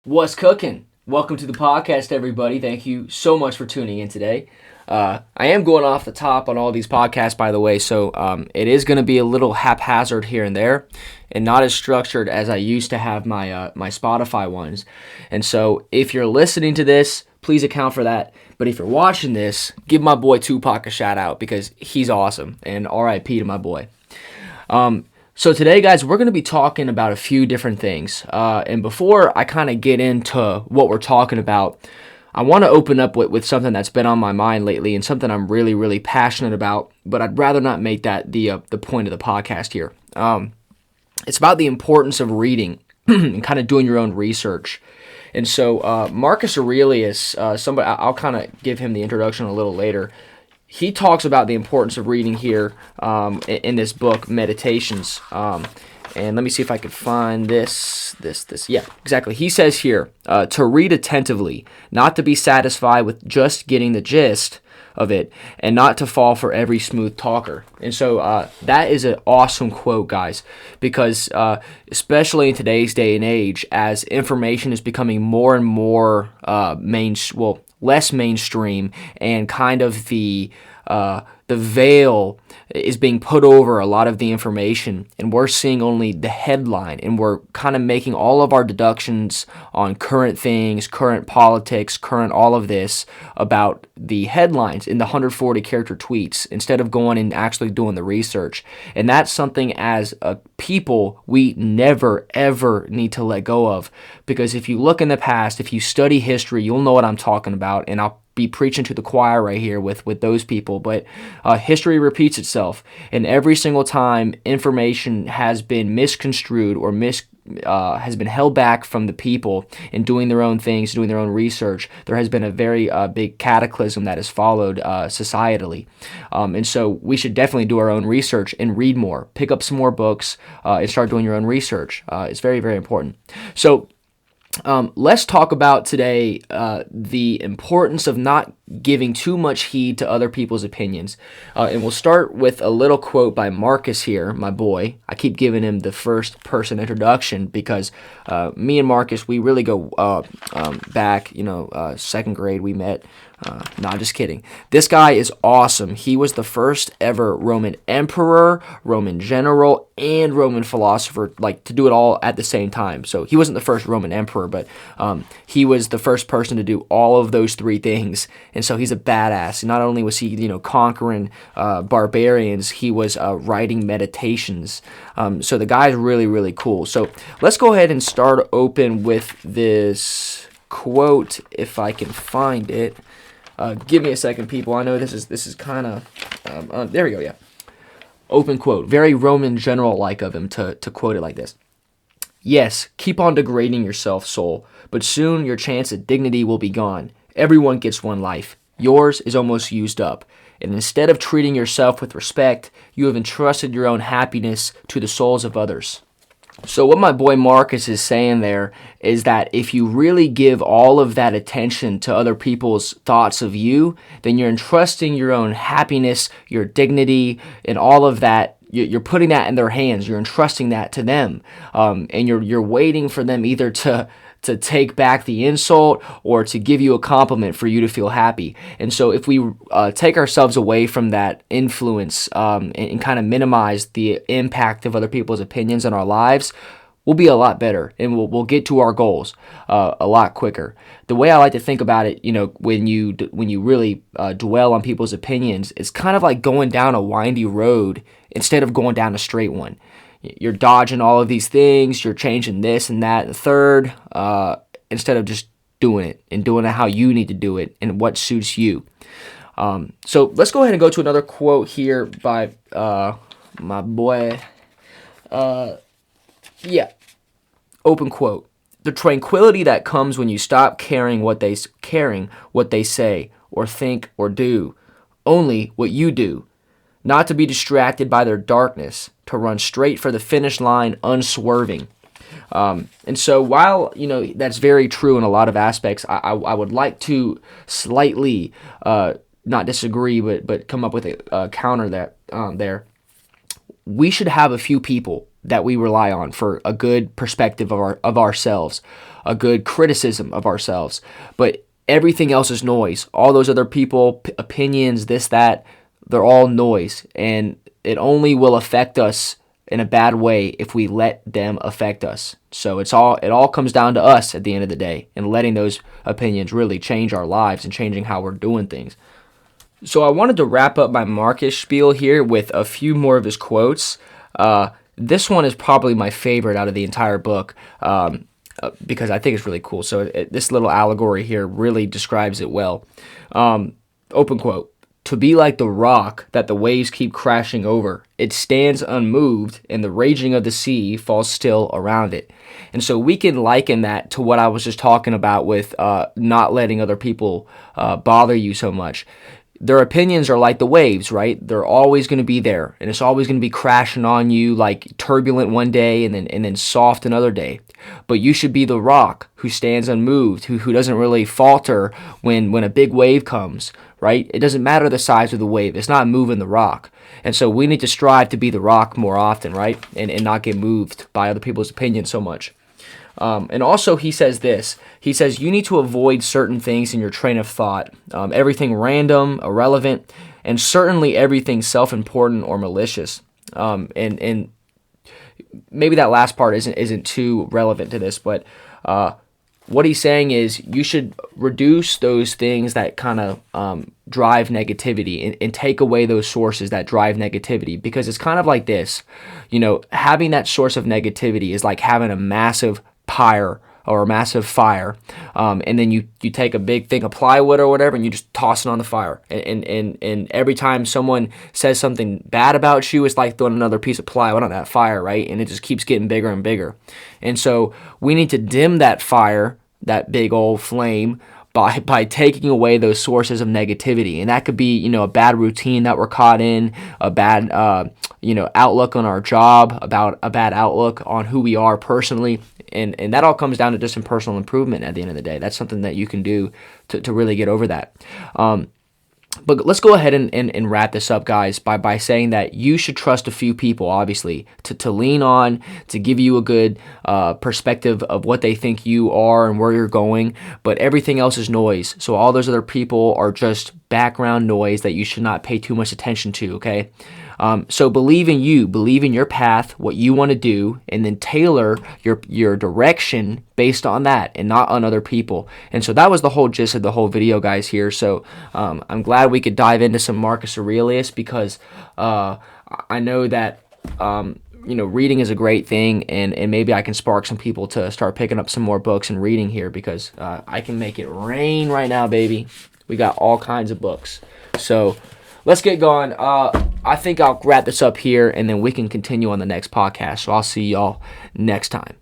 What's cooking? Welcome to the podcast, everybody. Thank you so much for tuning in today. I am going off the top on all these podcasts, by the way, so it is going to be a little haphazard here and there, and not as structured as I used to have my Spotify ones. And so, if you're listening to this, please account for that. But if you're watching this, give my boy Tupac a shout out because he's awesome, and R.I.P. to my boy. So today, guys, we're going to be talking about a few different things. And before I kind of get into what we're talking about, I want to open up with something that's been on my mind lately and something I'm really, really passionate about, but I'd rather not make that the point of the podcast here. It's about the importance of reading and kind of doing your own research. And so Marcus Aurelius, somebody I'll kind of give him the introduction a little later. He talks about the importance of reading here in this book, Meditations. And let me see if I could find this. Yeah, exactly. He says here, to read attentively, not to be satisfied with just getting the gist of it, and not to fall for every smooth talker. And so that is an awesome quote, guys, because especially in today's day and age, as information is becoming more and more less mainstream, and kind of the veil is being put over a lot of the information, and we're seeing only the headline, and we're kind of making all of our deductions on current things, current politics, current all of this about the headlines in the 140 character tweets instead of going and actually doing the research. And that's something as a people we never ever need to let go of, because if you look in the past, if you study history, you'll know what I'm talking about, and I'll be preaching to the choir right here with those people, but history repeats itself, and every single time information has been misconstrued or has been held back from the people in doing their own things, doing their own research, there has been a very big cataclysm that has followed societally. And so we should definitely do our own research and read more, pick up some more books, and start doing your own research. It's very, very important. So let's talk about today the importance of not giving too much heed to other people's opinions. And we'll start with a little quote by Marcus here, my boy. I keep giving him the first person introduction because me and Marcus, we really go back, second grade we met. No, I'm just kidding. This guy is awesome. He was the first ever Roman emperor, Roman general, and Roman philosopher, to do it all at the same time. So he wasn't the first Roman emperor, but he was the first person to do all of those three things. And so he's a badass. Not only was he, conquering barbarians, he was writing meditations. So the guy's really, really cool. So let's go ahead and start open with this quote, if I can find it. Give me a second, people. I know this is kind of there we go. Yeah, open quote. Very Roman general-like of him to quote it like this. Yes, keep on degrading yourself, soul, but soon your chance at dignity will be gone. Everyone gets one life. Yours is almost used up. And instead of treating yourself with respect, you have entrusted your own happiness to the souls of others. So what my boy Marcus is saying there is that if you really give all of that attention to other people's thoughts of you, then you're entrusting your own happiness, your dignity, and all of that. You're putting that in their hands. You're entrusting that to them, and you're waiting for them either to take back the insult or to give you a compliment for you to feel happy. And so if we take ourselves away from that influence and kind of minimize the impact of other people's opinions on our lives, we'll be a lot better, and we'll get to our goals a lot quicker. The way I like to think about it, when you really dwell on people's opinions, it's kind of like going down a windy road instead of going down a straight one. You're dodging all of these things, you're changing this and that and the third, instead of just doing it and doing it how you need to do it and what suits you. So let's go ahead and go to another quote here by my boy. Open quote. The tranquility that comes when you stop caring what they say or think or do, only what you do. Not to be distracted by their darkness, to run straight for the finish line unswerving. And so while, that's very true in a lot of aspects, I would like to slightly not disagree, but come up with a counter that there. We should have a few people that we rely on for a good perspective of ourselves. a good criticism of ourselves. But everything else is noise. All those other people, opinions, this, that, they're all noise. And it only will affect us in a bad way if we let them affect us. So it all comes down to us at the end of the day, and letting those opinions really change our lives and changing how we're doing things. So I wanted to wrap up my Marcus spiel here with a few more of his quotes. This one is probably my favorite out of the entire book, because I think it's really cool. So this little allegory here really describes it well. Open quote. "To be like the rock that the waves keep crashing over. It stands unmoved, and the raging of the sea falls still around it." And so we can liken that to what I was just talking about with not letting other people bother you so much. Their opinions are like the waves, right? They're always going to be there, and it's always going to be crashing on you, like turbulent one day and then soft another day. But you should be the rock who stands unmoved, who doesn't really falter when a big wave comes, right? It doesn't matter the size of the wave. It's not moving the rock. And so we need to strive to be the rock more often, right? And not get moved by other people's opinions so much. And also he says this. He says you need to avoid certain things in your train of thought. Everything random, irrelevant, and certainly everything self-important or malicious. And maybe that last part isn't too relevant to this, but what he's saying is you should reduce those things that kind of drive negativity and take away those sources that drive negativity, because it's kind of like this. Having that source of negativity is like having a massive pyre or a massive fire, and then you take a big thing of plywood or whatever and you just toss it on the fire, and every time someone says something bad about you, it's like throwing another piece of plywood on that fire, right? And it just keeps getting bigger and bigger. And so we need to dim that fire, that big old flame, by taking away those sources of negativity. And that could be, a bad routine that we're caught in, a bad, outlook on our job, about a bad outlook on who we are personally. And that all comes down to just some personal improvement at the end of the day. That's something that you can do to really get over that. But let's go ahead and wrap this up, guys, by saying that you should trust a few people, obviously, to lean on, to give you a good perspective of what they think you are and where you're going. But everything else is noise. So all those other people are just background noise that you should not pay too much attention to, okay? So believe in you, believe in your path, what you want to do, and then tailor your direction based on that and not on other people. And so that was the whole gist of the whole video, guys, here. So I'm glad we could dive into some Marcus Aurelius, because I know that reading is a great thing, and maybe I can spark some people to start picking up some more books and reading here, because I can make it rain right now, baby. We got all kinds of books. So let's get going. I think I'll wrap this up here, and then we can continue on the next podcast. So I'll see y'all next time.